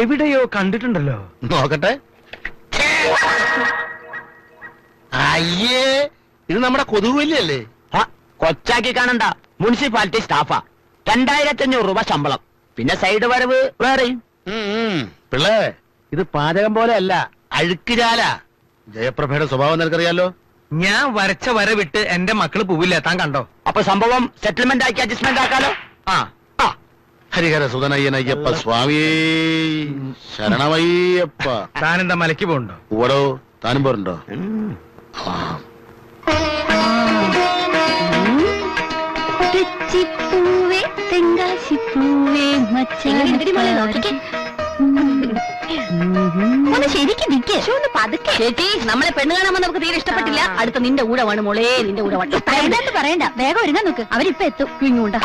എവിടെയോ കണ്ടിട്ടുണ്ടല്ലോ. നോക്കട്ടെ. അയ്യേ, ഇത് നമ്മുടെ കൊതുകുവല്ലിയല്ലേ? കൊച്ചാക്കി കാണണ്ട, മുനിസിപ്പാലിറ്റി സ്റ്റാഫാ. 2500 രൂപ ശമ്പളം, പിന്നെ സൈഡ് വരവ് വേറെയും. പിള്ളേ, ഇത് പാചകം പോലെ അല്ല, അഴുക്കുചാല. ജയപ്രഭയുടെ സ്വഭാവം നിനക്കറിയാലോ. ഞാൻ വരച്ച വര വിട്ട് എന്റെ മക്കള് പോവില്ല, താൻ കണ്ടോ? അപ്പൊ സംഭവം സെറ്റിൽമെന്റ് ആക്കി അഡ്ജസ്റ്റ്മെന്റ് ആക്കാലോ. ഹരിഹര സുതനയ്യനയ്യപ്പ സ്വാമിയേ ശരണമയ്യപ്പ. താനെന്താ മലയ്ക്ക് പോണ്ടോ? ഓടോ, താനും പോരുണ്ടോ? തെച്ചിപ്പൂവേ തെങ്കാശിപ്പൂവേ ശരിക്കും പതുക്കെ. നമ്മളെ പെണ്ണ് കാണാൻ നമുക്ക് തീരെ ഇഷ്ടപ്പെട്ടില്ല. അടുത്ത നിന്റെ ഊഴമാണ് മോളെ, നിന്റെ ഊഴമാണ്. പറയണ്ട, വേഗം ഒരുങ്ങാൻ നോക്ക്, അവരിപ്പൊ എത്തും. ഇങ്ങോട്ടാ